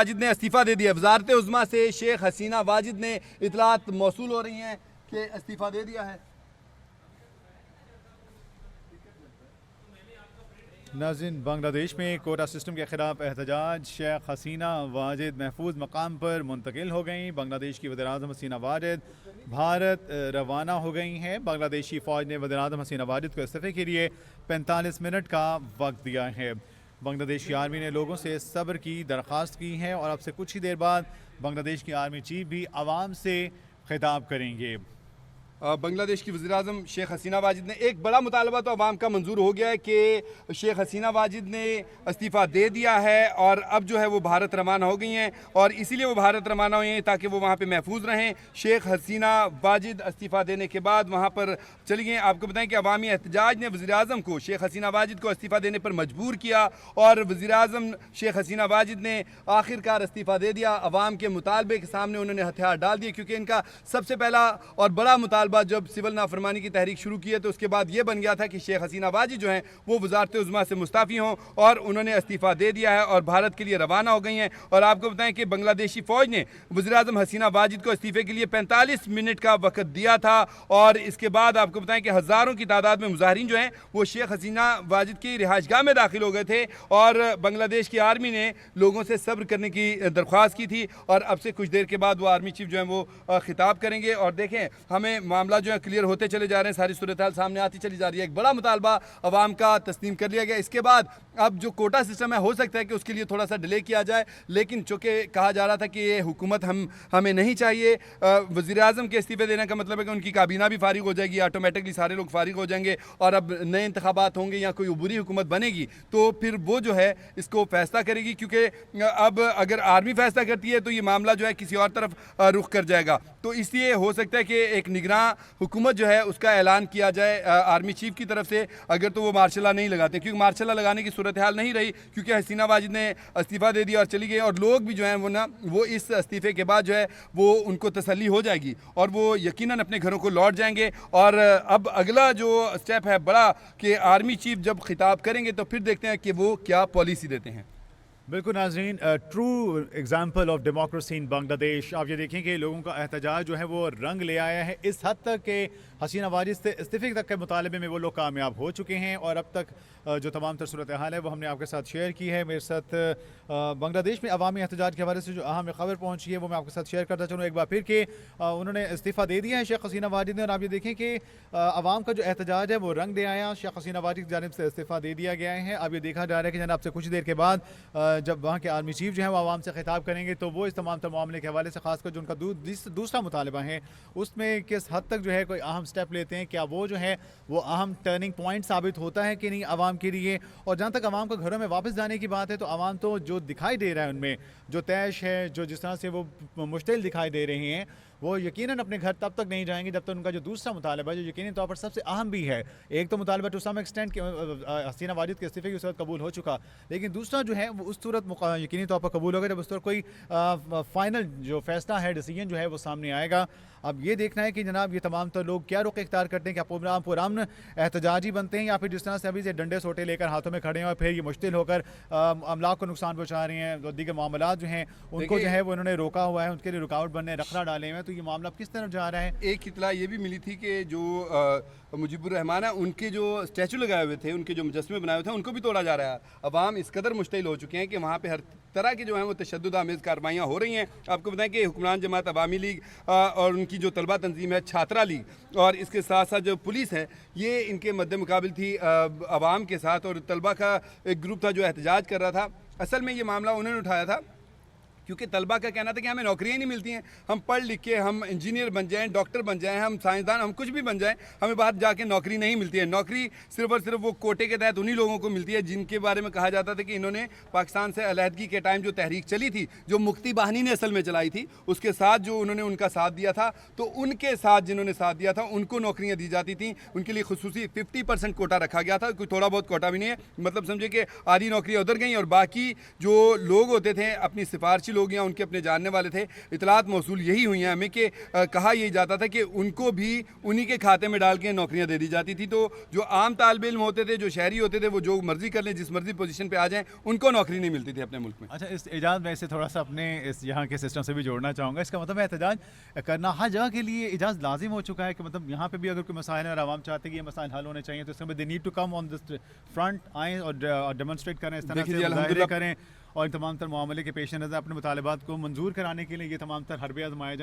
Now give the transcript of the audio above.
वाजिद ने इस्तीफ़ा दे दिया। वज़ारत उज़्मा से शेख हसीना वाजिद ने इतलात मौसूल हो रही हैं कि इस्तीफ़ा दे दिया है। नाज़रीन, बांग्लादेश में कोटा सिस्टम के ख़िलाफ़ एहतजाज, शेख हसीना वाजिद महफूज मकाम पर मुंतकिल हो गई। बांग्लादेश की वज़ीर-ए-आज़म हसीना वाजिद भारत रवाना हो गई हैं। बांग्लादेशी फ़ौज ने वज़ीर-ए-आज़म हसीना वाजिद को इस्तीफ़े के लिए 45 मिनट का वक्त दिया है। बांग्लादेश की आर्मी ने लोगों से सब्र की दरख्वास्त की है और अब से कुछ ही देर बाद बांग्लादेश की आर्मी चीफ भी आवाम से खिताब करेंगे। बांग्लादेश की वज़ीर-ए-आज़म शेख हसीना वाजिद ने एक बड़ा मुतालबा तो अवाम का मंजूर हो गया है कि शेख हसीना वाजिद ने इस्तीफ़ा दे दिया है और अब जो है वो भारत रवाना हो गई हैं और इसीलिए वो भारत रवाना हुई हैं ताकि वो वहाँ पे महफूज रहें। शेख हसीना वाजिद इस्तीफ़ा देने के बाद वहाँ पर चली गई। आपको बताएं कि अवामी एहतजाज ने वज़ीर-ए-आज़म को शेख हसीना वाजिद को इस्तीफ़ा देने पर मजबूर किया और वज़ीर-ए-आज़म शेख हसीना वाजिद ने आखिरकार इस्तीफ़ा दे दिया। अवाम के मुतालबे के सामने उन्होंने हथियार डाल दिए क्योंकि इनका सबसे पहला और बड़ा मुतालबा जब सिविल नाफरमानी की तहरीक शुरू की है तो उसके बाद ये बन गया था कि शेख हसीना वाजिद जो हैं वो वज़ारत उज़्मा से मुस्ताफ़ी हों और उन्होंने इस्तीफ़ा दे दिया है और भारत के लिए रवाना हो गई हैं। और आपको बताएं कि बांग्लादेशी फ़ौज ने वज़ीर-ए-आज़म हसीना वाजिद को इस्तीफ़े के लिए 45 मिनट का वक्त दिया था और इसके बाद आपको बताएं कि हज़ारों की तादाद में मुजाहरीन जो हैं वो शेख हसीना वाजिद की रिहाइशगाह में दाखिल हो गए थे और बांग्लादेश की आर्मी ने लोगों से सब्र करने की दरख्वास्त की थी और अब से कुछ देर के बाद वो आर्मी चीफ जो है वो खिताब करेंगे। और देखें, हमें मामला जो है क्लियर होते चले जा रहे हैं, सारी सूरत हाल सामने आती चली जा रही है। एक बड़ा मुतालबा अवाम का तस्लीम कर लिया गया। इसके बाद अब जो कोटा सिस्टम है हो सकता है कि उसके लिए थोड़ा सा डिले किया जाए, लेकिन चूँकि कहा जा रहा था कि ये हुकूमत हमें नहीं चाहिए। वज़ीर-ए-आज़म के इस्तीफ़े देने का मतलब है कि उनकी काबीना भी फारिग हो जाएगी, ऑटोमेटिकली सारे लोग फारिग हो जाएंगे और अब नए इंतखाबात होंगे या कोई अबूरी हुकूमत बनेगी तो फिर वो जो है इसको फैसला करेगी क्योंकि अब अगर आर्मी फैसला करती है तो ये मामला जो है किसी और तरफ रुख कर जाएगा। तो इसलिए हो सकता है कि एक निगरान हुकूमत जो है उसका ऐलान किया जाए आर्मी चीफ की तरफ से, अगर तो वो मार्शल लॉ नहीं लगाते, क्योंकि मार्शल लॉ लगाने की सूरत हाल नहीं रही क्योंकि हसीना वाजिद ने इस्तीफ़ा दे दिया और चली गई और लोग भी जो हैं वो इस इस्तीफ़े के बाद जो है वो उनको तसल्ली हो जाएगी और वो यकीनन अपने घरों को लौट जाएंगे। और अब अगला जो स्टेप है बड़ा कि आर्मी चीफ जब खिताब करेंगे तो फिर देखते हैं कि वो क्या पॉलिसी देते हैं। बिल्कुल नाज़रीन, true example of democracy in Bangladesh. आप ये देखें कि लोगों का एहतजाज जो है वो रंग ले आया है इस हद तक कि हसीना वाजिद से इस्तीफ़े तक के मुतालबे में वो लोग कामयाब हो चुके हैं और अब तक जो तमाम तर सूरत हाल है वो हमने आपके साथ शेयर की है। मेरे साथ बांग्लादेश में अवामी एहतजाज के हवाले से जो अहम खबर पहुँची है वो मैं आपके साथ शेयर करता चलूँ एक बार फिर कि उन्होंने इस्तीफ़ा दे दिया है शेख हसीना वाजिद ने और आप ये देखें कि अवाम का जो एहतजाज है वो रंग ले आया। शेख हसीना वाजिद की जानिब से इस्तीफ़ा दे दिया गया है। अब ये देखा जा रहा है कि जनाब से कुछ देर के बाद जब वहाँ के आर्मी चीफ जो है वो आवाम से खिताब करेंगे तो वो इस तमाम तर मामले के हवाले से खासकर जो उनका दूसरा मुतालबा है उसमें किस हद तक जो है कोई अहम स्टेप लेते हैं, क्या वो जो है वो अहम टर्निंग पॉइंट साबित होता है कि नहीं आवाम के लिए। और जहाँ तक आवाम को घरों में वापस जाने की बात है तो आवाम तो जो दिखाई दे रहा है उनमें जो तैश है, जो जिस तरह से वो मुश्तिल दिखाई दे रही हैं, वो यकीनन अपने घर तब तक नहीं जाएंगे जब तक उनका जो दूसरा मुतालबा है जो यकीनी तौर पर सबसे अहम भी है। एक तो मुतालबा टू सम एक्सटेंट हसीना वाजिद के इस्तीफ़े की सूरत कबूल हो चुका, लेकिन दूसरा जो है वो उस सूरत यकीनी तौर पर कबूल होगा जब उस पर कोई फाइनल जो फैसला है, डिसीजन जो है वो सामने आएगा। अब ये देखना है कि जनाब ये तमाम तो लोग क्या रुख इख्तियार करते हैं, क्या पुरान एहतजाजी बनते हैं या फिर जिस तरह से अभी से डंडे सोटे लेकर हाथों में खड़े हैं और फिर ये मुश्तिल होकर अमलाक को नुकसान पहुँचा रहे हैं। तो दीगर मामलात जो हैं उनको जो है वो उन्होंने रोका हुआ है, उनके लिए रुकावट बनने रखना डाले हुए हैं। तो ये मामला किस तरफ जा रहा है? एक इतला ये भी मिली थी कि जो मुजीबुर रहमान है उनके जो स्टैचू लगाए हुए थे, उनके जो मुजस्मे बनाए हुए थे उनको भी तोड़ा जा रहा है। अवाम इस कदर मुश्तिल हो चुके हैं कि वहाँ पे हर तरह की जो है वो तशद्दुद आमेज़ कार्रवाइयाँ हो रही हैं। आपको बताएं कि हुक्मरान जमात अवामी लीग और उनकी जो तलबा तंजीम है छात्रा लीग और इसके साथ साथ जो पुलिस है ये इनके मद्दे मुकाबिल थी अवाम के साथ और तलबा का एक ग्रुप था जो एहतजाज कर रहा था। असल में ये मामला उन्होंने उठाया था क्योंकि तलबा का कहना था कि हमें नौकरियाँ नहीं मिलती हैं, हम पढ़ लिख के हम इंजीनियर बन जाएं, डॉक्टर बन जाएं, हम साइंसदान, हम कुछ भी बन जाएं, हमें बाहर जाके नौकरी नहीं मिलती है। नौकरी सिर्फ और सिर्फ वो कोटे के तहत उन्हीं लोगों को मिलती है जिनके बारे में कहा जाता था कि इन्होंने पाकिस्तान से अलहदगी के टाइम जो तहरीक चली थी, जो मुक्ति बाहिनी ने असल में चलाई थी, उसके साथ जो उन्होंने उनका साथ दिया था, तो उनके साथ जिन्होंने साथ दिया था उनको नौकरियाँ दी जाती थी। उनके लिए खुसूसी 50% कोटा रखा गया था, कोई थोड़ा बहुत कोटा भी नहीं है, मतलब समझे कि आधी नौकरियाँ उधर गई और बाकी जो लोग होते थे अपनी सिफारशी लोग या उनके अपने जानने वाले थे, इतलात मौसूल यही हुई हैं हमें कि कहा यही जाता था कि उनको भी उन्हीं के खाते में डाल के नौकरियां दे दी जाती थी। तो जो आम तालिब इल्म होते थे, जो शहरी होते थे, वो जो मर्जी कर लें, जिस मर्जी पोजीशन पे आ जाएं, उनको नौकरी नहीं मिलती थी अपने मुल्क में। अच्छा, इस एजाज में इसे थोड़ा सा अपने इस यहाँ के सिस्टम से भी जोड़ना चाहूँगा। इसका मतलब है एहतजाज करना हर जगह के लिए एजाज लाजिम हो चुका है कि मतलब यहाँ पे भी अगर कोई मसाइल है और आवाम चाहते हैं कि ये मसाइल हल होने चाहिए, तो इसमें they need to come on this front, आएँ और डेमोन्स्ट्रेट करें, इस तरह देखिए से जी, मुजाहरे अल्हम्दुलिल्लाह करें और इन तमाम तर मामले के पेश नज़र अपने मुतालबात को मंजूर कराने के लिए ये तमाम तर हरबे आजमाए जाएँ